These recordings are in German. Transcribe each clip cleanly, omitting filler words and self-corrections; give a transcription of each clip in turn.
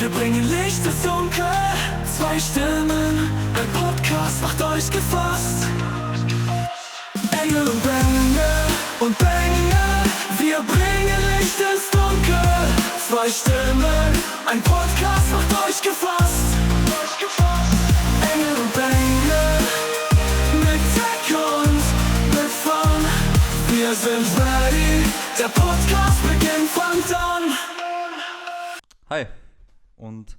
Wir bringen Licht ins Dunkel, zwei Stimmen, ein Podcast macht euch gefasst. Engel und Bengel, wir bringen Licht ins Dunkel. Zwei Stimmen, ein Podcast macht euch gefasst. Engel und Bengel, mit Tech und mit Fun. Wir sind ready, der Podcast beginnt, fangt an. Hi und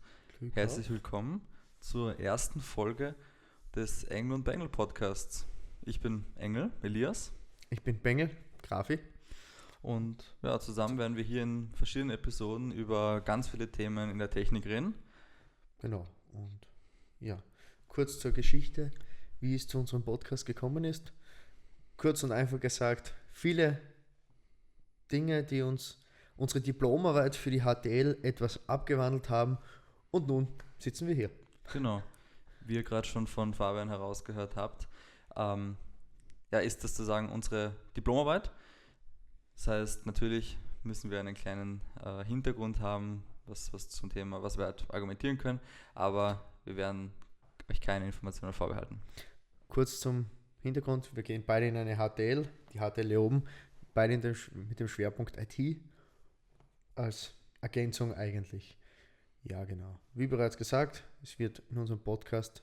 herzlich willkommen zur ersten Folge des Engel und Bengel Podcasts. Ich bin Engel, Elias. Ich bin Bengel, Grafi. Und ja, zusammen werden wir hier in verschiedenen Episoden über ganz viele Themen in der Technik reden. Genau. Und ja, kurz zur Geschichte, wie es zu unserem Podcast gekommen ist. Kurz und einfach gesagt, viele Dinge, die uns unsere Diplomarbeit für die HTL etwas abgewandelt haben. Und nun sitzen wir hier. Genau. Wie ihr gerade schon von Fabian herausgehört habt, ist das sozusagen unsere Diplomarbeit. Das heißt, natürlich müssen wir einen kleinen Hintergrund haben, was zum Thema, was wir halt argumentieren können, aber wir werden euch keine Informationen vorbehalten. Kurz zum Hintergrund, wir gehen beide in eine HTL, die HTL hier oben, beide mit dem Schwerpunkt IT, als Ergänzung eigentlich. Ja, genau. Wie bereits gesagt, es wird in unserem Podcast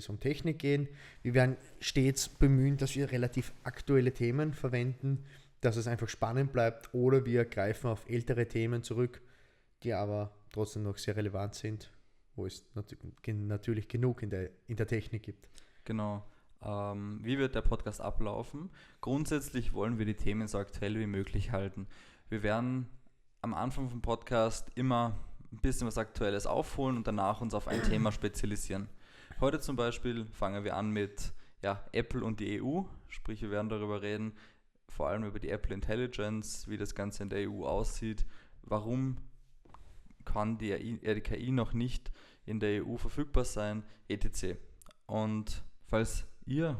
um Technik gehen. Wir werden stets bemühen, dass wir relativ aktuelle Themen verwenden, dass es einfach spannend bleibt, oder wir greifen auf ältere Themen zurück, die aber trotzdem noch sehr relevant sind, wo es natürlich genug in der Technik gibt. Genau. Wie wird der Podcast ablaufen? Grundsätzlich wollen wir die Themen so aktuell wie möglich halten. Wir werden am Anfang vom Podcast immer ein bisschen was Aktuelles aufholen und danach uns auf ein Thema spezialisieren. Heute zum Beispiel fangen wir an mit Apple und die EU, sprich wir werden darüber reden, vor allem über die Apple Intelligence, wie das Ganze in der EU aussieht, warum kann die KI noch nicht in der EU verfügbar sein, etc. Und falls ihr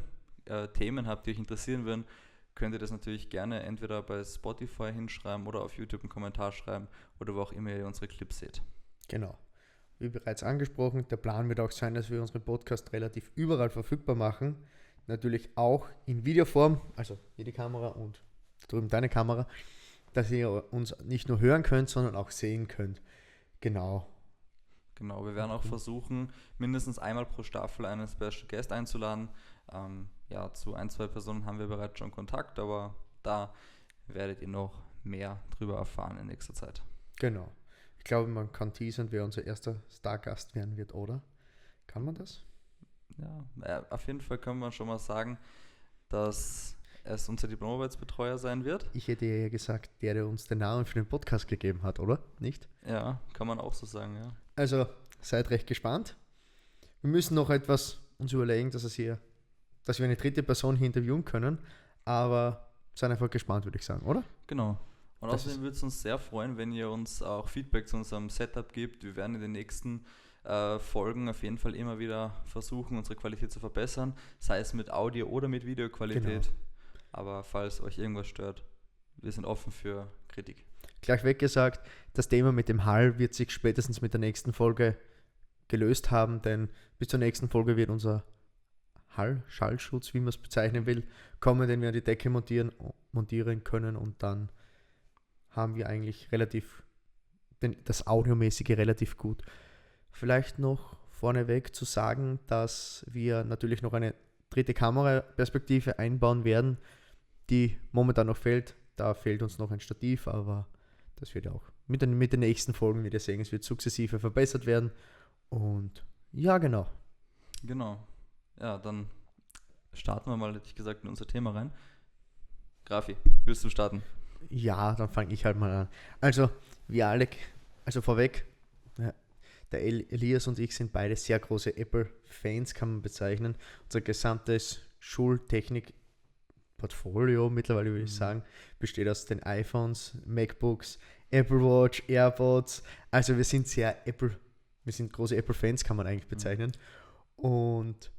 Themen habt, die euch interessieren würden, könnt ihr das natürlich gerne entweder bei Spotify hinschreiben oder auf YouTube einen Kommentar schreiben oder wo auch immer ihr unsere Clips seht. Genau. Wie bereits angesprochen, der Plan wird auch sein, dass wir unseren Podcast relativ überall verfügbar machen. Natürlich auch in Videoform, also hier die Kamera und drüben deine Kamera, dass ihr uns nicht nur hören könnt, sondern auch sehen könnt. Genau, wir werden auch versuchen, mindestens einmal pro Staffel einen Special Guest einzuladen. Zu 1-2 Personen haben wir bereits schon Kontakt, aber da werdet ihr noch mehr drüber erfahren in nächster Zeit. Genau. Ich glaube, man kann teasern, wer unser erster Stargast werden wird, oder? Kann man das? Ja, auf jeden Fall können wir schon mal sagen, dass es unser Diplomarbeitsbetreuer sein wird. Ich hätte ja gesagt, der uns den Namen für den Podcast gegeben hat, oder? Nicht? Ja, kann man auch so sagen, ja. Also, seid recht gespannt. Wir müssen noch etwas uns überlegen, dass wir eine dritte Person hier interviewen können, aber seid einfach gespannt, würde ich sagen, oder? Genau. Und außerdem würde es uns sehr freuen, wenn ihr uns auch Feedback zu unserem Setup gebt. Wir werden in den nächsten Folgen auf jeden Fall immer wieder versuchen, unsere Qualität zu verbessern, sei es mit Audio- oder mit Videoqualität. Genau. Aber falls euch irgendwas stört, wir sind offen für Kritik. Gleich weggesagt, das Thema mit dem Hall wird sich spätestens mit der nächsten Folge gelöst haben, denn bis zur nächsten Folge wird unser Schallschutz, wie man es bezeichnen will, kommen, den wir an die Decke montieren können, und dann haben wir eigentlich das Audiomäßige relativ gut. Vielleicht noch vorneweg zu sagen, dass wir natürlich noch eine dritte Kameraperspektive einbauen werden, die momentan noch fehlt. Da fehlt uns noch ein Stativ, aber das wird ja auch mit den nächsten Folgen wieder sehen. Es wird sukzessive verbessert werden. Und ja, genau. Genau. Ja, dann starten wir mal, hätte ich gesagt, in unser Thema rein. Grafi, willst du starten? Ja, dann fange ich halt mal an. Also, vorweg, der Elias und ich sind beide sehr große Apple-Fans, kann man bezeichnen. Unser gesamtes Schultechnik-Portfolio, mittlerweile würde ich sagen, besteht aus den iPhones, MacBooks, Apple Watch, AirPods. Also wir sind große Apple-Fans, kann man eigentlich bezeichnen. Und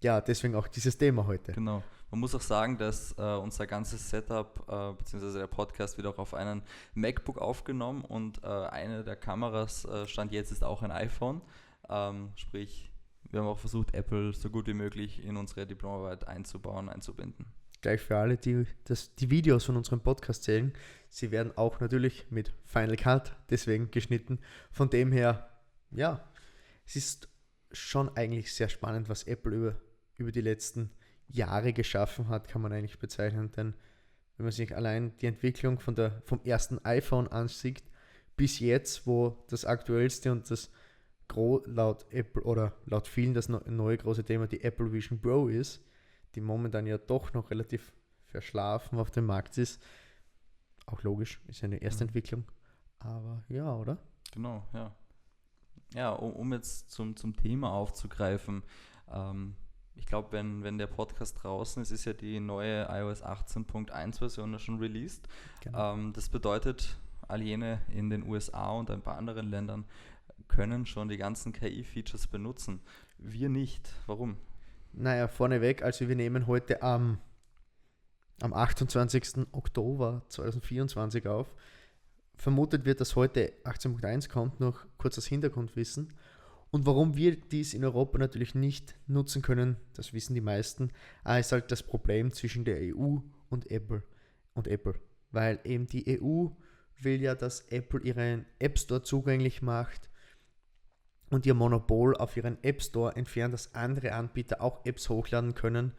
ja, deswegen auch dieses Thema heute. Genau. Man muss auch sagen, dass unser ganzes Setup, beziehungsweise der Podcast wird auch auf einen MacBook aufgenommen und eine der Kameras, Stand jetzt, ist auch ein iPhone. Sprich, wir haben auch versucht, Apple so gut wie möglich in unsere Diplomarbeit einzubauen, einzubinden. Gleich für alle, die die Videos von unserem Podcast sehen, sie werden auch natürlich mit Final Cut deswegen geschnitten. Von dem her, ja, es ist schon eigentlich sehr spannend, was Apple über die letzten Jahre geschaffen hat, kann man eigentlich bezeichnen. Denn wenn man sich allein die Entwicklung vom ersten iPhone ansieht, bis jetzt, wo das aktuellste und das laut Apple oder laut vielen das neue große Thema die Apple Vision Pro ist, die momentan ja doch noch relativ verschlafen auf dem Markt ist. Auch logisch, ist eine Erstentwicklung. Aber ja, oder? Genau, ja. Ja, um jetzt zum Thema aufzugreifen, ich glaube, wenn der Podcast draußen ist, ist ja die neue iOS 18.1 Version ja schon released. Genau. Das bedeutet, all jene in den USA und ein paar anderen Ländern können schon die ganzen KI-Features benutzen. Wir nicht. Warum? Naja, vorneweg, also wir nehmen heute am 28. Oktober 2024 auf. Vermutet wird, dass heute 18.1 kommt, noch kurzes Hintergrundwissen. Und warum wir dies in Europa natürlich nicht nutzen können, das wissen die meisten, ist halt das Problem zwischen der EU und Apple. Weil eben die EU will ja, dass Apple ihren App Store zugänglich macht und ihr Monopol auf ihren App Store entfernt, dass andere Anbieter auch Apps hochladen können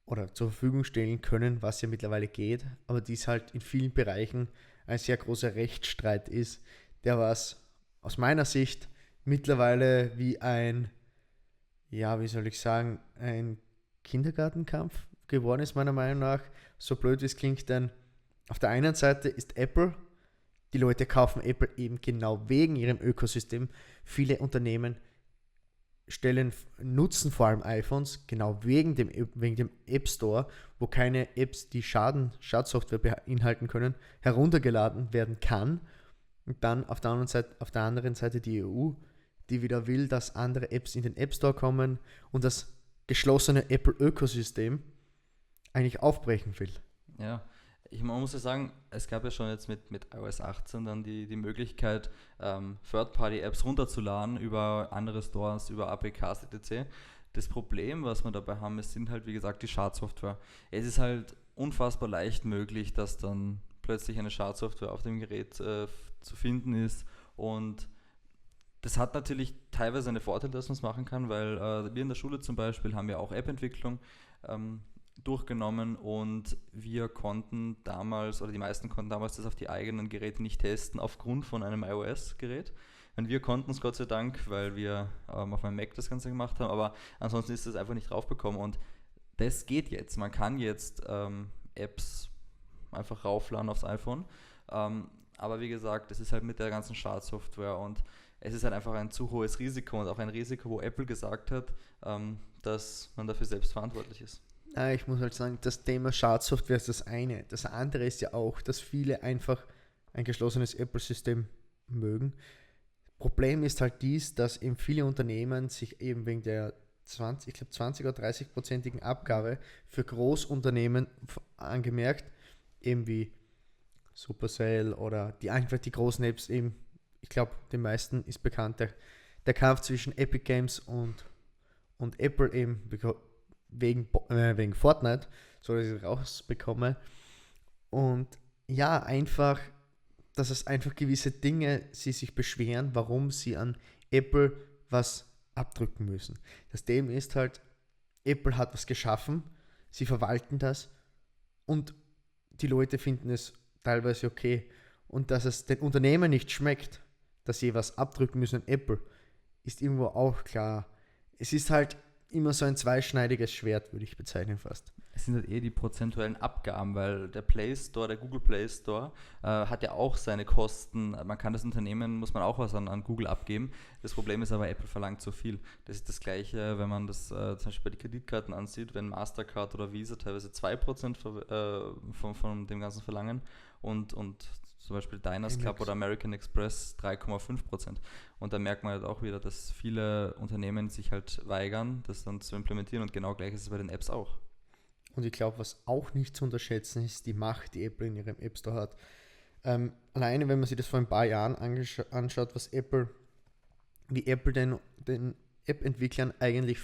oder zur Verfügung stellen können, was ja mittlerweile geht, aber dies halt in vielen Bereichen ein sehr großer Rechtsstreit ist, der was aus meiner Sicht mittlerweile wie ein Kindergartenkampf geworden ist, meiner Meinung nach. So blöd wie es klingt, denn auf der einen Seite ist Apple, die Leute kaufen Apple eben genau wegen ihrem Ökosystem. Viele Unternehmen nutzen vor allem iPhones, genau wegen dem App Store, wo keine Apps, die Schadsoftware beinhalten können, heruntergeladen werden kann. Und dann auf der anderen Seite die EU, die wieder will, dass andere Apps in den App Store kommen und das geschlossene Apple-Ökosystem eigentlich aufbrechen will. Ja, man muss ja sagen, es gab ja schon jetzt mit iOS 18 dann die Möglichkeit, Third-Party-Apps runterzuladen über andere Stores, über APKs etc. Das Problem, was wir dabei haben, sind halt wie gesagt die Schadsoftware. Es ist halt unfassbar leicht möglich, dass dann plötzlich eine Schadsoftware auf dem Gerät zu finden ist, und das hat natürlich teilweise einen Vorteil, dass man es machen kann, weil wir in der Schule zum Beispiel haben ja auch App-Entwicklung durchgenommen, und wir konnten damals, oder die meisten konnten damals das auf die eigenen Geräte nicht testen, aufgrund von einem iOS-Gerät. Und wir konnten es Gott sei Dank, weil wir auf einem Mac das Ganze gemacht haben, aber ansonsten ist das einfach nicht draufgekommen, und das geht jetzt. Man kann jetzt Apps einfach raufladen aufs iPhone, aber wie gesagt, es ist halt mit der ganzen Schadsoftware, und es ist halt einfach ein zu hohes Risiko, und auch ein Risiko, wo Apple gesagt hat, dass man dafür selbst verantwortlich ist. Ich muss halt sagen, das Thema Schadsoftware ist das eine. Das andere ist ja auch, dass viele einfach ein geschlossenes Apple-System mögen. Problem ist halt dies, dass eben viele Unternehmen sich eben wegen der 20 oder 30-prozentigen Abgabe für Großunternehmen angemerkt, eben wie Supercell oder die großen Apps eben, ich glaube, den meisten ist bekannt, der Kampf zwischen Epic Games und Apple eben wegen Fortnite, so dass ich es rausbekomme. Und ja, einfach, dass es einfach gewisse Dinge, sie sich beschweren, warum sie an Apple was abdrücken müssen. Das Thema ist halt, Apple hat was geschaffen, sie verwalten das und die Leute finden es teilweise okay. Und dass es den Unternehmen nicht schmeckt, dass sie was abdrücken müssen an Apple, ist irgendwo auch klar. Es ist halt immer so ein zweischneidiges Schwert, würde ich bezeichnen fast. Es sind halt die prozentuellen Abgaben, weil der Play Store, der Google Play Store, hat ja auch seine Kosten. Man kann das Unternehmen, muss man auch was an Google abgeben. Das Problem ist aber, Apple verlangt so viel. Das ist das Gleiche, wenn man das zum Beispiel bei den Kreditkarten ansieht, wenn Mastercard oder Visa teilweise 2% von dem Ganzen verlangen und zum Beispiel Diners Club Amex. oder American Express 3,5%. Und da merkt man halt auch wieder, dass viele Unternehmen sich halt weigern, das dann zu implementieren und genau gleich ist es bei den Apps auch. Und ich glaube, was auch nicht zu unterschätzen ist, die Macht, die Apple in ihrem App Store hat. Alleine, wenn man sich das vor ein paar Jahren anschaut, wie Apple den App-Entwicklern eigentlich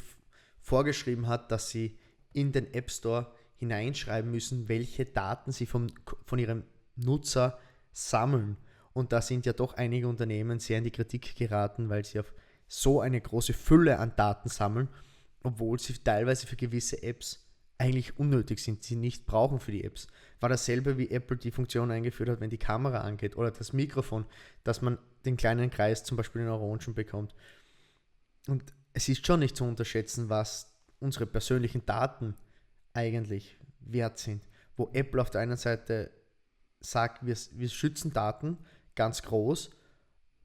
vorgeschrieben hat, dass sie in den App Store hineinschreiben müssen, welche Daten sie von ihrem Nutzer sammeln. Und da sind ja doch einige Unternehmen sehr in die Kritik geraten, weil sie auf so eine große Fülle an Daten sammeln, obwohl sie teilweise für gewisse Apps eigentlich unnötig sind, sie nicht brauchen für die Apps. War dasselbe, wie Apple die Funktion eingeführt hat, wenn die Kamera angeht oder das Mikrofon, dass man den kleinen Kreis zum Beispiel in Orangen bekommt. Und es ist schon nicht zu unterschätzen, was unsere persönlichen Daten eigentlich wert sind. Wo Apple auf der einen Seite sagt, wir schützen Daten ganz groß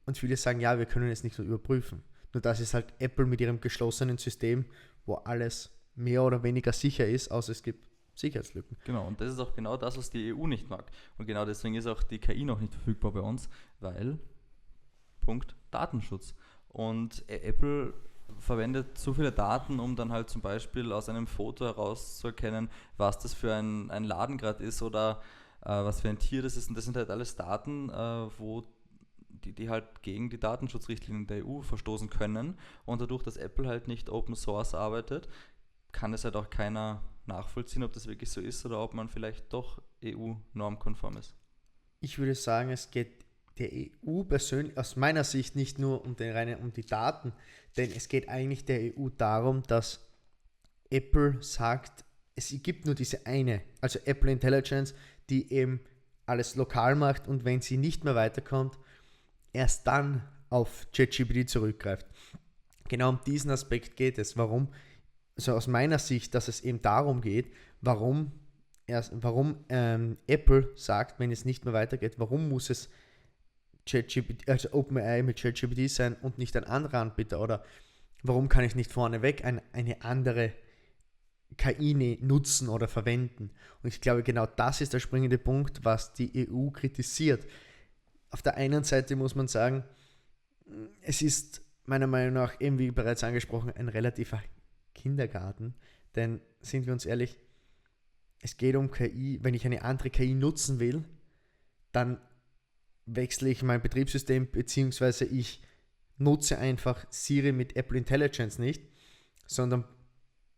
und viele sagen, ja, wir können es nicht so überprüfen. Nur das ist halt Apple mit ihrem geschlossenen System, wo alles mehr oder weniger sicher ist, außer es gibt Sicherheitslücken. Genau, und das ist auch genau das, was die EU nicht mag. Und genau deswegen ist auch die KI noch nicht verfügbar bei uns, weil Punkt Datenschutz. Und Apple verwendet so viele Daten, um dann halt zum Beispiel aus einem Foto herauszuerkennen, was das für ein Laden gerade ist oder was für ein Tier das ist. Und das sind halt alles Daten, wo die halt gegen die Datenschutzrichtlinien der EU verstoßen können. Und dadurch, dass Apple halt nicht Open Source arbeitet, kann es halt auch keiner nachvollziehen, ob das wirklich so ist oder ob man vielleicht doch EU-normkonform ist. Ich würde sagen, es geht der EU persönlich, aus meiner Sicht nicht nur um die Daten, denn es geht eigentlich der EU darum, dass Apple sagt, es gibt nur diese eine, also Apple Intelligence, die eben alles lokal macht und wenn sie nicht mehr weiterkommt, erst dann auf ChatGPT zurückgreift. Genau um diesen Aspekt geht es. Warum? Also aus meiner Sicht, dass es eben darum geht, warum Apple sagt, wenn es nicht mehr weitergeht, warum muss es ChatGPT, also OpenAI mit ChatGPT sein und nicht ein anderer Anbieter, oder warum kann ich nicht vorneweg eine andere KI nutzen oder verwenden? Und ich glaube, genau das ist der springende Punkt, was die EU kritisiert. Auf der einen Seite muss man sagen, es ist meiner Meinung nach, eben wie bereits angesprochen, ein relativer Kindergarten, denn sind wir uns ehrlich, es geht um KI, wenn ich eine andere KI nutzen will, dann wechsle ich mein Betriebssystem, beziehungsweise ich nutze einfach Siri mit Apple Intelligence nicht, sondern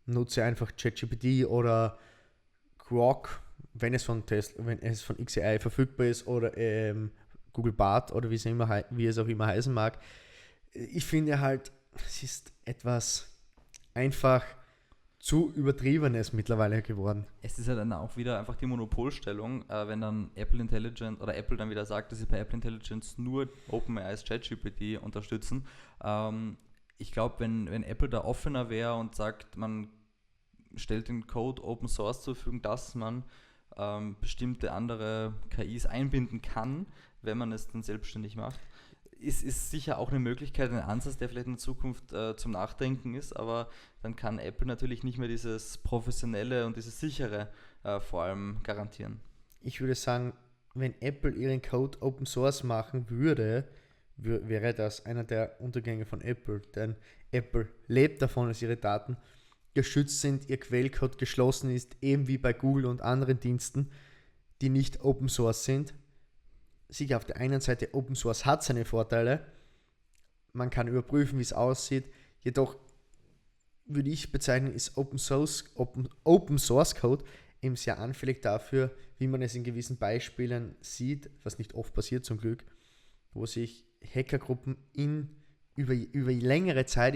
nutze einfach ChatGPT oder Grok, wenn es von XAI verfügbar ist, oder Google Bard oder wie es auch immer heißen mag. Ich finde halt, es ist etwas einfach zu Übertriebenes mittlerweile geworden. Es ist ja dann auch wieder einfach die Monopolstellung, wenn dann Apple Intelligence oder Apple dann wieder sagt, dass sie bei Apple Intelligence nur OpenAI's ChatGPT unterstützen. Ich glaube, wenn Apple da offener wäre und sagt, man stellt den Code Open Source zur Verfügung, dass man bestimmte andere KIs einbinden kann, wenn man es dann selbstständig macht, ist sicher auch eine Möglichkeit, ein Ansatz, der vielleicht in Zukunft zum Nachdenken ist, aber dann kann Apple natürlich nicht mehr dieses Professionelle und dieses Sichere vor allem garantieren. Ich würde sagen, wenn Apple ihren Code Open Source machen würde, wäre das einer der Untergänge von Apple, denn Apple lebt davon, dass ihre Daten geschützt sind, ihr Quellcode geschlossen ist, eben wie bei Google und anderen Diensten, die nicht Open Source sind. Sicher, auf der einen Seite Open Source hat seine Vorteile, man kann überprüfen, wie es aussieht, jedoch würde ich bezeichnen, ist Open Source Code eben sehr anfällig dafür, wie man es in gewissen Beispielen sieht, was nicht oft passiert zum Glück, wo sich Hackergruppen über längere Zeit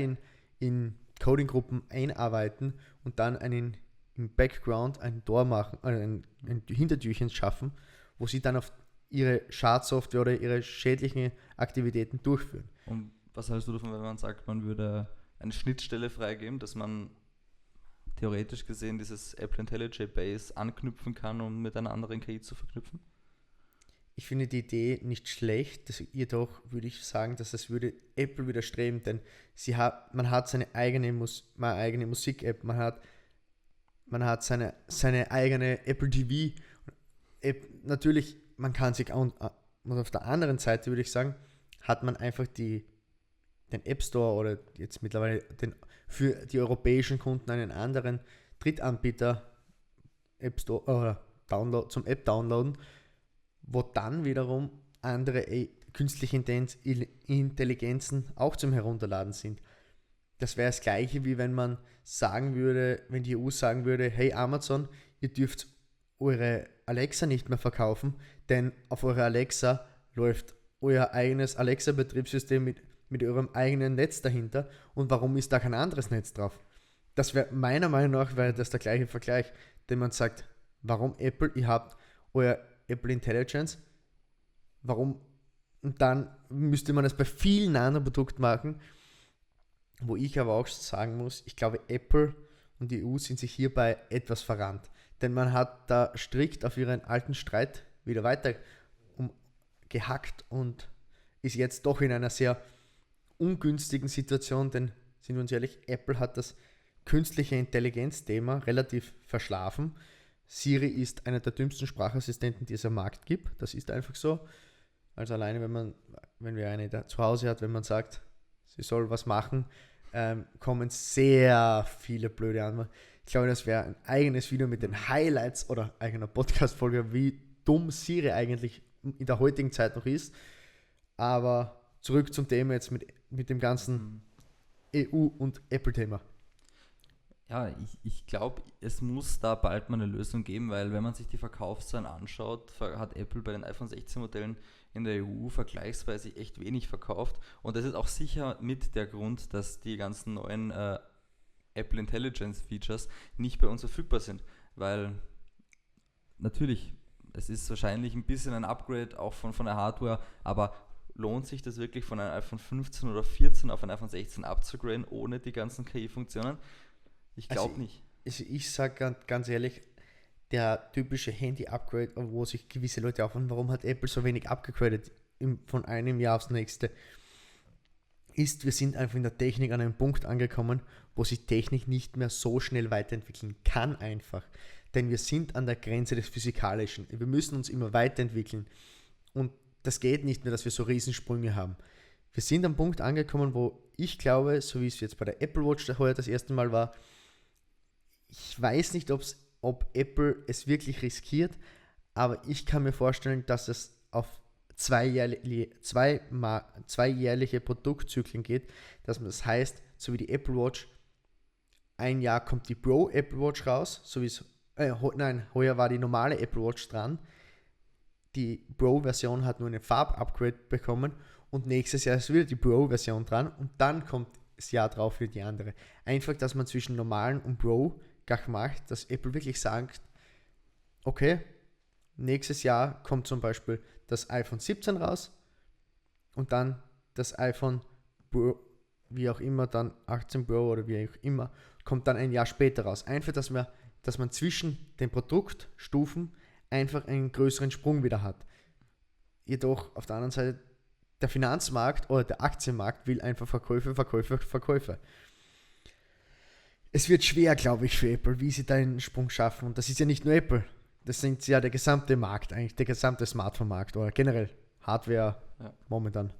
in Coding-Gruppen einarbeiten und dann im Background ein Tor machen, ein Hintertürchen schaffen, wo sie dann auf ihre Schadsoftware oder ihre schädlichen Aktivitäten durchführen. Und was hältst du davon, wenn man sagt, man würde eine Schnittstelle freigeben, dass man theoretisch gesehen dieses Apple IntelliJ Base anknüpfen kann, um mit einer anderen KI zu verknüpfen? Ich finde die Idee nicht schlecht, jedoch würde ich sagen, dass das würde Apple widerstreben, denn man hat seine eigene Musik-App, man hat seine eigene Apple TV. Natürlich, man kann sich Und auf der anderen Seite würde ich sagen, hat man einfach den App Store oder jetzt mittlerweile für die europäischen Kunden einen anderen Drittanbieter App Store oder zum App downloaden, wo dann wiederum andere künstliche Intelligenzen auch zum Herunterladen sind. Das wäre das Gleiche, wie wenn man sagen würde, wenn die EU sagen würde, hey Amazon, ihr dürft eure Alexa nicht mehr verkaufen, denn auf eure Alexa läuft euer eigenes Alexa-Betriebssystem mit eurem eigenen Netz dahinter und warum ist da kein anderes Netz drauf? Das wäre meiner Meinung nach wäre das der gleiche Vergleich, den man sagt, warum Apple, ihr habt euer Apple Intelligence, warum, und dann müsste man es bei vielen anderen Produkten machen, wo ich aber auch sagen muss, ich glaube Apple und die EU sind sich hierbei etwas verrannt, denn man hat da strikt auf ihren alten Streit wieder weiter gehackt und ist jetzt doch in einer sehr ungünstigen Situation, denn sind wir uns ehrlich, Apple hat das künstliche Intelligenz-Thema relativ verschlafen. Siri ist einer der dümmsten Sprachassistenten, die es am Markt gibt. Das ist einfach so. Also alleine, wenn wir eine da zu Hause hat, wenn man sagt, sie soll was machen, kommen sehr viele blöde Antworten. Ich glaube, das wäre ein eigenes Video mit den Highlights oder eigener Podcast-Folge, wie dumm Siri eigentlich in der heutigen Zeit noch ist. Aber zurück zum Thema jetzt mit dem ganzen EU- und Apple-Thema. Ja, ich glaube, es muss da bald mal eine Lösung geben, weil wenn man sich die Verkaufszahlen anschaut, hat Apple bei den iPhone 16 Modellen in der EU vergleichsweise echt wenig verkauft. Und das ist auch sicher mit der Grund, dass die ganzen neuen Apple Intelligence Features nicht bei uns verfügbar sind. Weil natürlich, es ist wahrscheinlich ein bisschen ein Upgrade auch von der Hardware, aber lohnt sich das wirklich von einem iPhone 15 oder 14 auf ein iPhone 16 abzugraden ohne die ganzen KI-Funktionen? Ich glaube nicht. Ich sage ganz ehrlich, der typische Handy-Upgrade, wo sich gewisse Leute aufhören, warum hat Apple so wenig abgegradet von einem Jahr aufs nächste, ist, wir sind einfach in der Technik an einem Punkt angekommen, wo sich Technik nicht mehr so schnell weiterentwickeln kann einfach. Denn wir sind an der Grenze des Physikalischen. Wir müssen uns immer weiterentwickeln. Und das geht nicht mehr, dass wir so Riesensprünge haben. Wir sind am Punkt angekommen, wo ich glaube, so wie es jetzt bei der Apple Watch heuer das erste Mal war, ich weiß nicht, ob Apple es wirklich riskiert, aber ich kann mir vorstellen, dass es auf zweijährliche Produktzyklen geht, dass das heißt, so wie die Apple Watch, ein Jahr kommt die Pro Apple Watch raus, so wie es, heuer war die normale Apple Watch dran, die Pro-Version hat nur eine Farb-Upgrade bekommen und nächstes Jahr ist wieder die Pro-Version dran und dann kommt das Jahr drauf für die andere. Einfach, dass man zwischen normalen und Pro gleich macht, dass Apple wirklich sagt, okay, nächstes Jahr kommt zum Beispiel das iPhone 17 raus und dann das iPhone Pro, wie auch immer, dann 18 Pro oder wie auch immer, kommt dann ein Jahr später raus. Einfach, dass man zwischen den Produktstufen einfach einen größeren Sprung wieder hat. Jedoch auf der anderen Seite, der Finanzmarkt oder der Aktienmarkt will einfach Verkäufe. Es wird schwer, glaube ich, für Apple, wie sie da einen Sprung schaffen. Und das ist ja nicht nur Apple. Das sind ja der gesamte Markt, eigentlich der gesamte Smartphone-Markt oder generell Hardware momentan.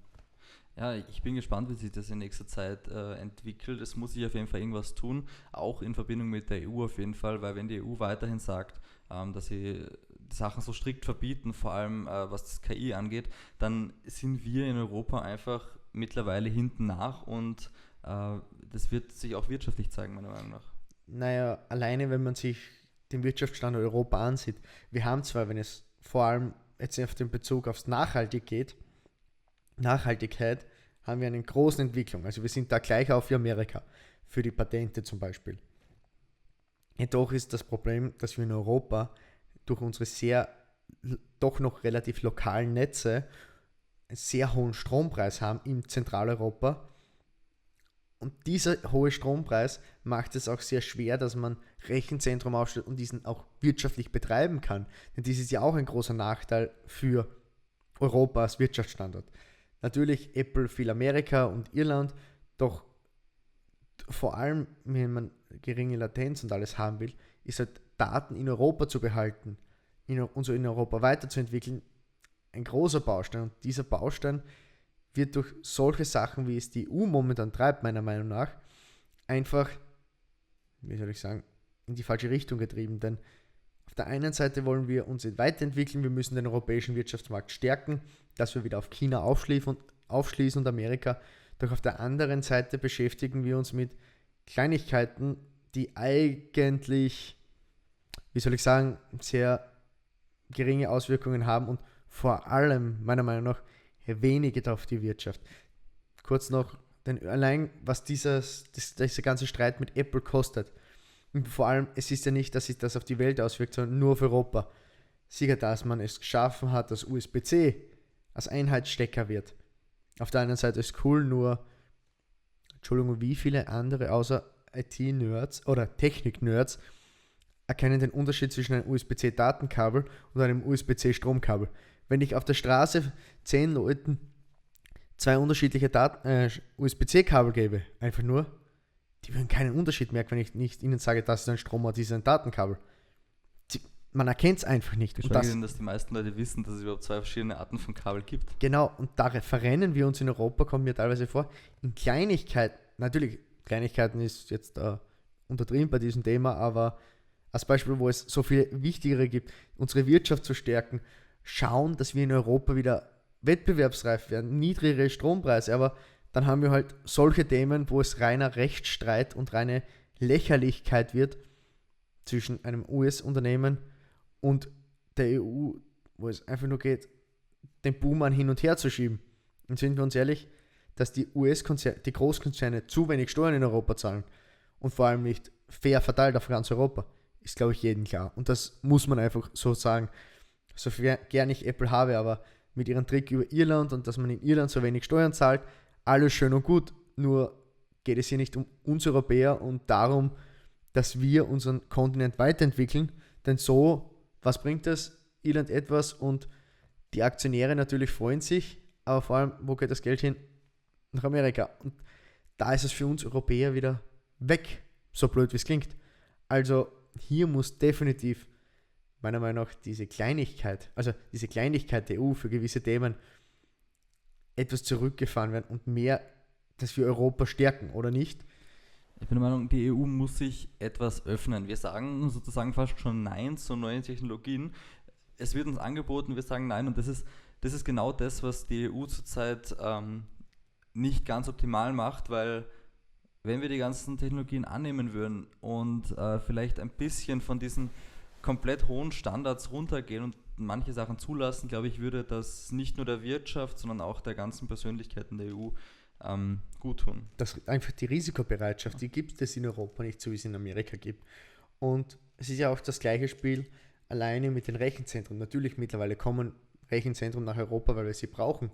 Ja, ich bin gespannt, wie sich das in nächster Zeit entwickelt. Es muss sich auf jeden Fall irgendwas tun, auch in Verbindung mit der EU auf jeden Fall, weil wenn die EU weiterhin sagt, dass sie die Sachen so strikt verbieten, vor allem was das KI angeht, dann sind wir in Europa einfach mittlerweile hinten nach und das wird sich auch wirtschaftlich zeigen, meiner Meinung nach. Naja, alleine wenn man sich den Wirtschaftsstandort Europa ansieht, wir haben zwar, wenn es vor allem jetzt auf den Bezug aufs Nachhaltigkeit, haben wir eine große Entwicklung. Also wir sind da gleich auf wie Amerika, für die Patente zum Beispiel. Jedoch ist das Problem, dass wir in Europa durch unsere doch noch relativ lokalen Netze einen sehr hohen Strompreis haben in Zentraleuropa. Und dieser hohe Strompreis macht es auch sehr schwer, dass man Rechenzentrum aufstellt und diesen auch wirtschaftlich betreiben kann. Denn dies ist ja auch ein großer Nachteil für Europa als Wirtschaftsstandort. Natürlich Apple viel Amerika und Irland, doch vor allem, wenn man geringe Latenz und alles haben will, ist halt Daten in Europa zu behalten, uns in Europa weiterzuentwickeln, ein großer Baustein. Und dieser Baustein wird durch solche Sachen, wie es die EU momentan treibt, meiner Meinung nach, einfach, wie soll ich sagen, in die falsche Richtung getrieben. Denn auf der einen Seite wollen wir uns weiterentwickeln, wir müssen den europäischen Wirtschaftsmarkt stärken, dass wir wieder auf China aufschließen und Amerika. Doch auf der anderen Seite beschäftigen wir uns mit Kleinigkeiten, die eigentlich, wie soll ich sagen, sehr geringe Auswirkungen haben und vor allem, meiner Meinung nach, wenige auf die Wirtschaft. Kurz noch, denn allein was dieser ganze Streit mit Apple kostet, und vor allem, es ist ja nicht, dass sich das auf die Welt auswirkt, sondern nur auf Europa. Sicher, dass man es geschaffen hat, dass USB-C als Einheitsstecker wird. Auf der anderen Seite ist cool, nur, Entschuldigung, wie viele andere außer IT-Nerds oder Technik-Nerds erkennen den Unterschied zwischen einem USB-C-Datenkabel und einem USB-C-Stromkabel. Wenn ich auf der Straße 10 Leuten 2 unterschiedliche USB-C-Kabel gebe, einfach nur, die würden keinen Unterschied merken, wenn ich nicht ihnen sage, das ist ein Strom oder das ist ein Datenkabel. Man erkennt es einfach nicht. Geschweige denn, dass die meisten Leute wissen, dass es überhaupt 2 verschiedene Arten von Kabel gibt. Genau, und da verrennen wir uns in Europa, kommen wir teilweise vor, in Kleinigkeiten. Natürlich, Kleinigkeiten ist jetzt untertrieben bei diesem Thema, aber als Beispiel, wo es so viel Wichtigere gibt, unsere Wirtschaft zu stärken, schauen, dass wir in Europa wieder wettbewerbsreif werden, niedrigere Strompreise, aber dann haben wir halt solche Themen, wo es reiner Rechtsstreit und reine Lächerlichkeit wird zwischen einem US-Unternehmen und der EU, wo es einfach nur geht, den Boom hin und her zu schieben. Und sind wir uns ehrlich, dass die die Großkonzerne zu wenig Steuern in Europa zahlen und vor allem nicht fair verteilt auf ganz Europa, ist, glaube ich, jedem klar. Und das muss man einfach so sagen. So gern ich Apple habe, aber mit ihrem Trick über Irland und dass man in Irland so wenig Steuern zahlt, alles schön und gut. Nur geht es hier nicht um uns Europäer und darum, dass wir unseren Kontinent weiterentwickeln. Denn so, was bringt das? Irland etwas und die Aktionäre natürlich freuen sich, aber vor allem, wo geht das Geld hin? Nach Amerika. Und da ist es für uns Europäer wieder weg, so blöd wie es klingt. Also hier muss definitiv meiner Meinung nach diese Kleinigkeit der EU für gewisse Themen etwas zurückgefahren werden und mehr, dass wir Europa stärken, oder nicht? Ich bin der Meinung, die EU muss sich etwas öffnen. Wir sagen sozusagen fast schon Nein zu neuen Technologien. Es wird uns angeboten, wir sagen Nein und das ist genau das, was die EU zurzeit nicht ganz optimal macht, weil wenn wir die ganzen Technologien annehmen würden und vielleicht ein bisschen von diesen komplett hohen Standards runtergehen und manche Sachen zulassen, glaube ich, würde das nicht nur der Wirtschaft, sondern auch der ganzen Persönlichkeiten der EU gut tun. Das einfach die Risikobereitschaft, die gibt es in Europa nicht, so wie es in Amerika gibt. Und es ist ja auch das gleiche Spiel alleine mit den Rechenzentren. Natürlich mittlerweile kommen Rechenzentren nach Europa, weil wir sie brauchen.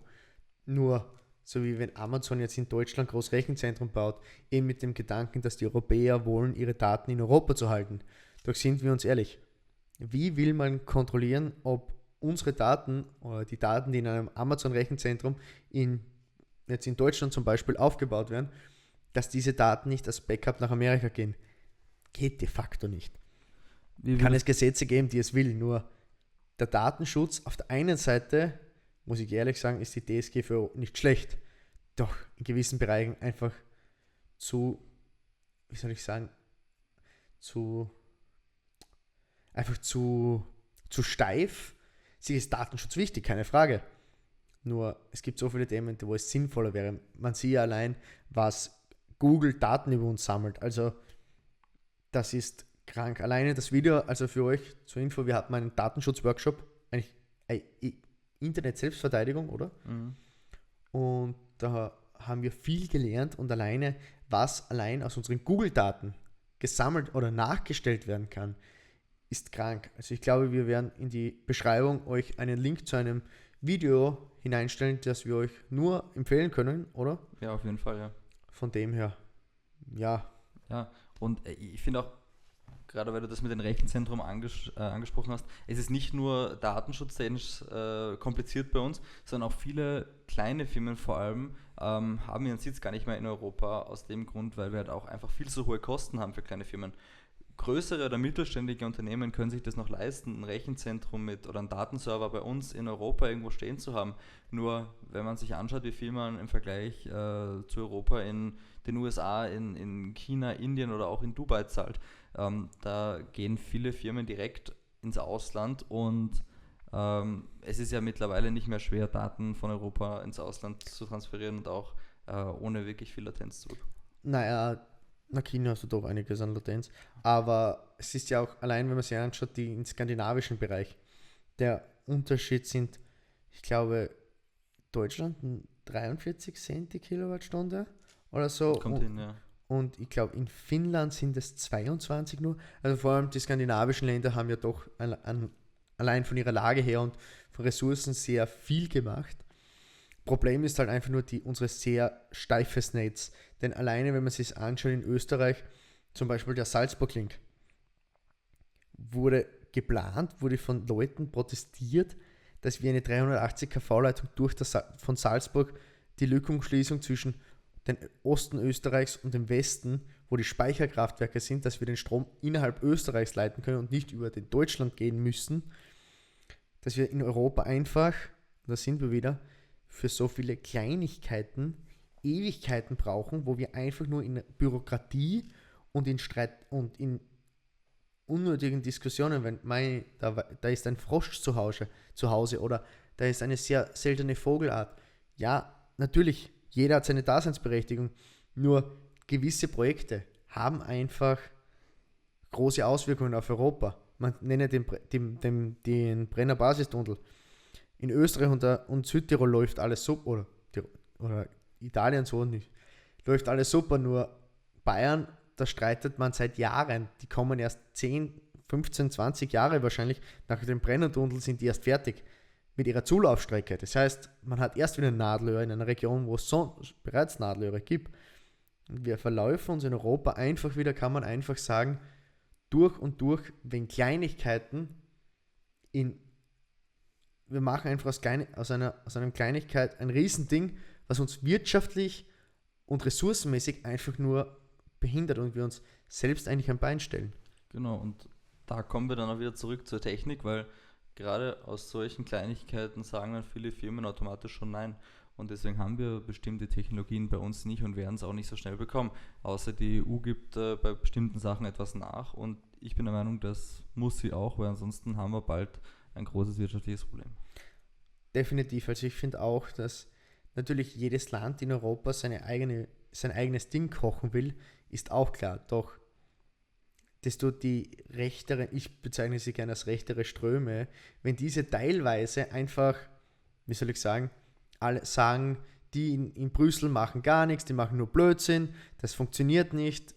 Nur so wie wenn Amazon jetzt in Deutschland groß Rechenzentren baut, eben mit dem Gedanken, dass die Europäer wollen, ihre Daten in Europa zu halten. Doch sind wir uns ehrlich, wie will man kontrollieren, ob unsere Daten oder die Daten, die in einem Amazon-Rechenzentrum jetzt in Deutschland zum Beispiel aufgebaut werden, dass diese Daten nicht als Backup nach Amerika gehen? Geht de facto nicht. Kann es Gesetze geben, die es will, nur der Datenschutz auf der einen Seite, muss ich ehrlich sagen, ist die DSGVO nicht schlecht, doch in gewissen Bereichen einfach zu steif. Sie ist Datenschutz wichtig, keine Frage. Nur es gibt so viele Themen, wo es sinnvoller wäre. Man sieht ja allein, was Google Daten über uns sammelt. Also das ist krank. Alleine das Video, also für euch zur Info, wir hatten einen Datenschutz-Workshop, eigentlich Internet-Selbstverteidigung, oder? Mhm. Und da haben wir viel gelernt und was allein aus unseren Google-Daten gesammelt oder nachgestellt werden kann, ist krank. Also ich glaube, wir werden in die Beschreibung euch einen Link zu einem Video hineinstellen, das wir euch nur empfehlen können, oder? Ja, auf jeden Fall, ja. Von dem her, ja. Ja, und ich finde auch, gerade weil du das mit dem Rechenzentrum angesprochen hast, es ist nicht nur datenschutztechnisch kompliziert bei uns, sondern auch viele kleine Firmen vor allem haben ihren Sitz gar nicht mehr in Europa, aus dem Grund, weil wir halt auch einfach viel zu hohe Kosten haben für kleine Firmen. größere oder mittelständige Unternehmen können sich das noch leisten, ein Rechenzentrum oder einen Datenserver bei uns in Europa irgendwo stehen zu haben. Nur wenn man sich anschaut, wie viel man im Vergleich zu Europa in den USA, in China, Indien oder auch in Dubai zahlt, da gehen viele Firmen direkt ins Ausland und es ist ja mittlerweile nicht mehr schwer, Daten von Europa ins Ausland zu transferieren und auch ohne wirklich viel Latenz zu bekommen. Naja, na China hast du doch einiges an Latenz. Aber es ist ja auch, allein wenn man sich anschaut, die im skandinavischen Bereich, der Unterschied sind, ich glaube, Deutschland 43 Cent die Kilowattstunde oder so. Kommt hin, ja. Und ich glaube, in Finnland sind es 22 nur. Also vor allem die skandinavischen Länder haben ja doch allein von ihrer Lage her und von Ressourcen sehr viel gemacht. Problem ist halt einfach nur unsere sehr steifes Netz. Denn alleine, wenn man sich das anschaut in Österreich, zum Beispiel der Salzburg-Link, wurde geplant, wurde von Leuten protestiert, dass wir eine 380 kV-Leitung von Salzburg, die Lückenschließung zwischen den Osten Österreichs und dem Westen, wo die Speicherkraftwerke sind, dass wir den Strom innerhalb Österreichs leiten können und nicht über den Deutschland gehen müssen, dass wir in Europa einfach, da sind wir wieder, für so viele Kleinigkeiten Ewigkeiten brauchen, wo wir einfach nur in Bürokratie und in Streit und in unnötigen Diskussionen, wenn da ist ein Frosch zu Hause oder da ist eine sehr seltene Vogelart. Ja, natürlich, jeder hat seine Daseinsberechtigung, nur gewisse Projekte haben einfach große Auswirkungen auf Europa. Man nenne den Brenner Basistunnel. In Österreich und Südtirol läuft alles super, oder Italien so nicht. Läuft alles super, nur Bayern, da streitet man seit Jahren. Die kommen erst 10, 15, 20 Jahre wahrscheinlich nach dem Brennertunnel sind die erst fertig mit ihrer Zulaufstrecke. Das heißt, man hat erst wieder Nadelöhre in einer Region, wo es bereits Nadelöhre gibt. Und wir verläufen uns in Europa einfach wieder, kann man einfach sagen, durch und durch, wegen Kleinigkeiten wir machen einfach aus einer Kleinigkeit ein Riesending, was uns wirtschaftlich und ressourcenmäßig einfach nur behindert und wir uns selbst eigentlich am Bein stellen. Genau, und da kommen wir dann auch wieder zurück zur Technik, weil gerade aus solchen Kleinigkeiten sagen dann viele Firmen automatisch schon nein. Und deswegen haben wir bestimmte Technologien bei uns nicht und werden es auch nicht so schnell bekommen. Außer die EU gibt bei bestimmten Sachen etwas nach und ich bin der Meinung, das muss sie auch, weil ansonsten haben wir bald ein großes wirtschaftliches Problem. Definitiv, also ich finde auch, dass natürlich jedes Land in Europa sein eigenes Ding kochen will, ist auch klar. Doch desto die rechtere, ich bezeichne sie gerne als rechtere Ströme, wenn diese teilweise einfach, wie soll ich sagen, alle sagen, die in Brüssel machen gar nichts, die machen nur Blödsinn, das funktioniert nicht,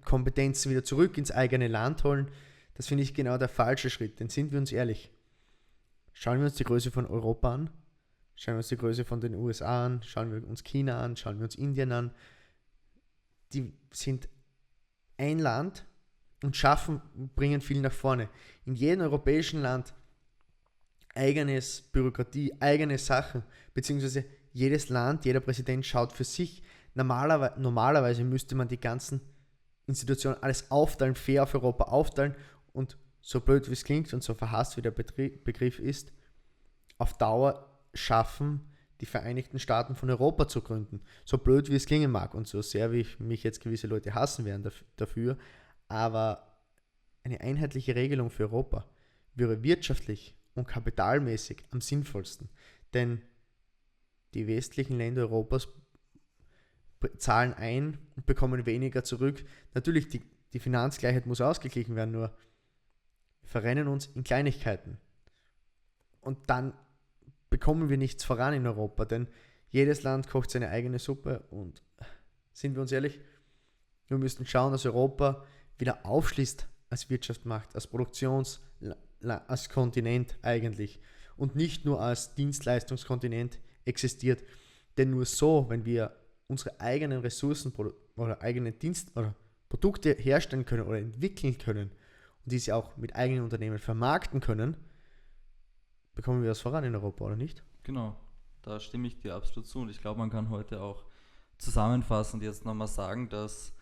Kompetenzen wieder zurück ins eigene Land holen, das finde ich genau der falsche Schritt, denn sind wir uns ehrlich. Schauen wir uns die Größe von Europa an, schauen wir uns die Größe von den USA an, schauen wir uns China an, schauen wir uns Indien an. Die sind ein Land und bringen viel nach vorne. In jedem europäischen Land eigenes Bürokratie, eigene Sachen, beziehungsweise jedes Land, jeder Präsident schaut für sich. Normalerweise müsste man die ganzen Institutionen alles aufteilen, fair auf Europa aufteilen und so blöd wie es klingt und so verhasst wie der Begriff ist, auf Dauer schaffen, die Vereinigten Staaten von Europa zu gründen. So blöd wie es klingen mag und so sehr wie mich jetzt gewisse Leute hassen werden dafür, aber eine einheitliche Regelung für Europa wäre wirtschaftlich und kapitalmäßig am sinnvollsten, denn die westlichen Länder Europas zahlen ein und bekommen weniger zurück. Natürlich, die Finanzgleichheit muss ausgeglichen werden, nur wir verrennen uns in Kleinigkeiten. Und dann bekommen wir nichts voran in Europa, denn jedes Land kocht seine eigene Suppe und sind wir uns ehrlich, wir müssen schauen, dass Europa wieder aufschließt als Wirtschaftsmacht, als Kontinent eigentlich und nicht nur als Dienstleistungskontinent existiert. Denn nur so, wenn wir unsere eigenen Ressourcen oder eigene Produkte herstellen können oder entwickeln können und diese auch mit eigenen Unternehmen vermarkten können, bekommen wir das voran in Europa, oder nicht? Genau, da stimme ich dir absolut zu und ich glaube, man kann heute auch zusammenfassend jetzt nochmal sagen, dass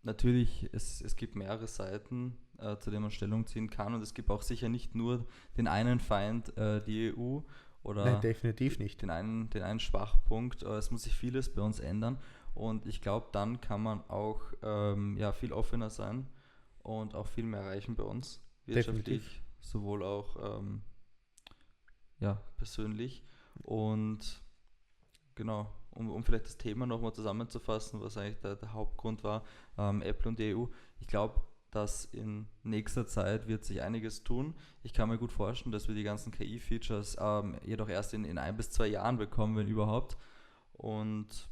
natürlich, es gibt mehrere Seiten, zu denen man Stellung ziehen kann, und es gibt auch sicher nicht nur den einen Feind, die EU, oder Nein, definitiv nicht. den einen Schwachpunkt. Es muss sich vieles bei uns ändern, und ich glaube, dann kann man auch viel offener sein und auch viel mehr erreichen bei uns, wirtschaftlich, Definitiv. sowohl auch persönlich. Und genau, um vielleicht das Thema nochmal zusammenzufassen, was eigentlich der Hauptgrund war, Apple und die EU. Ich glaube, dass in nächster Zeit wird sich einiges tun. Ich kann mir gut vorstellen, dass wir die ganzen KI-Features jedoch erst in 1 bis 2 Jahren bekommen, wenn überhaupt. Und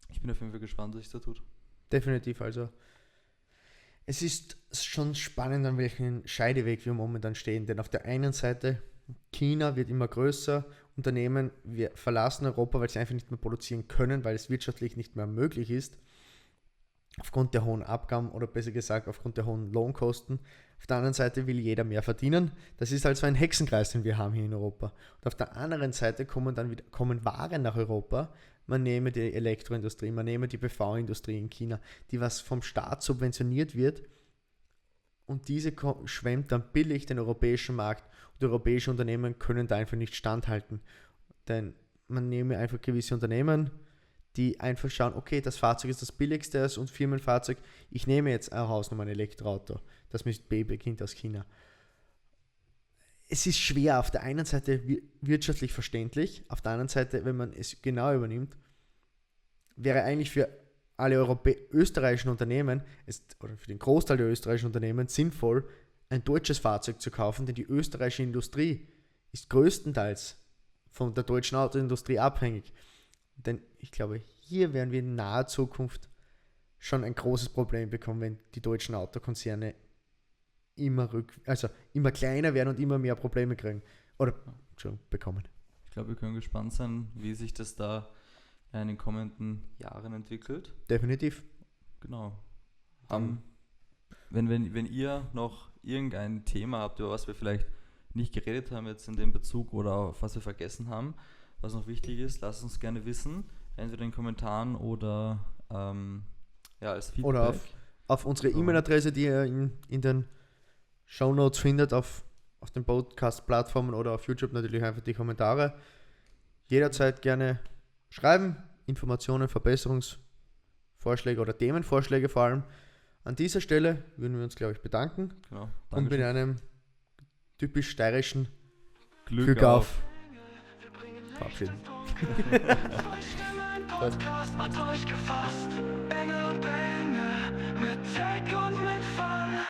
ich bin auf jeden Fall gespannt, was sich da tut. Definitiv, also es ist schon spannend, an welchem Scheideweg wir momentan stehen, denn auf der einen Seite, China wird immer größer, Unternehmen wir verlassen Europa, weil sie einfach nicht mehr produzieren können, weil es wirtschaftlich nicht mehr möglich ist, aufgrund der hohen Abgaben oder besser gesagt aufgrund der hohen Lohnkosten. Auf der anderen Seite will jeder mehr verdienen. Das ist also ein Hexenkreis, den wir haben hier in Europa. Und auf der anderen Seite kommen Waren nach Europa. Man nehme die Elektroindustrie, man nehme die PV-Industrie in China, die was vom Staat subventioniert wird, und diese schwemmt dann billig den europäischen Markt, und europäische Unternehmen können da einfach nicht standhalten. Denn man nehme einfach gewisse Unternehmen, die einfach schauen, okay, das Fahrzeug ist das billigste und Firmenfahrzeug, ich nehme jetzt eine Hausnummer, ein Elektroauto, das mit B beginnt aus China. Es ist schwer, auf der einen Seite wirtschaftlich verständlich, auf der anderen Seite, wenn man es genau übernimmt, wäre eigentlich für alle österreichischen Unternehmen, oder für den Großteil der österreichischen Unternehmen, sinnvoll, ein deutsches Fahrzeug zu kaufen, denn die österreichische Industrie ist größtenteils von der deutschen Autoindustrie abhängig. Denn ich glaube, hier werden wir in naher Zukunft schon ein großes Problem bekommen, wenn die deutschen Autokonzerne immer kleiner werden und immer mehr Probleme kriegen oder bekommen. Ich glaube, wir können gespannt sein, wie sich das da in den kommenden Jahren entwickelt. Definitiv. Genau. Wenn ihr noch irgendein Thema habt, über was wir vielleicht nicht geredet haben jetzt in dem Bezug oder auf was wir vergessen haben, was noch wichtig ist, lasst uns gerne wissen. Entweder in den Kommentaren oder als Feedback. Oder auf unsere E-Mail-Adresse, die ihr in den Shownotes findet, auf den Podcast-Plattformen oder auf YouTube natürlich einfach die Kommentare. Jederzeit gerne schreiben, Informationen, Verbesserungsvorschläge oder Themenvorschläge vor allem. An dieser Stelle würden wir uns, glaube ich, bedanken. Genau, und mit einem typisch steirischen Glück auf. verabschieden. Podcast hat euch gefasst. Engel und Bänge mit Tech und mit Fun.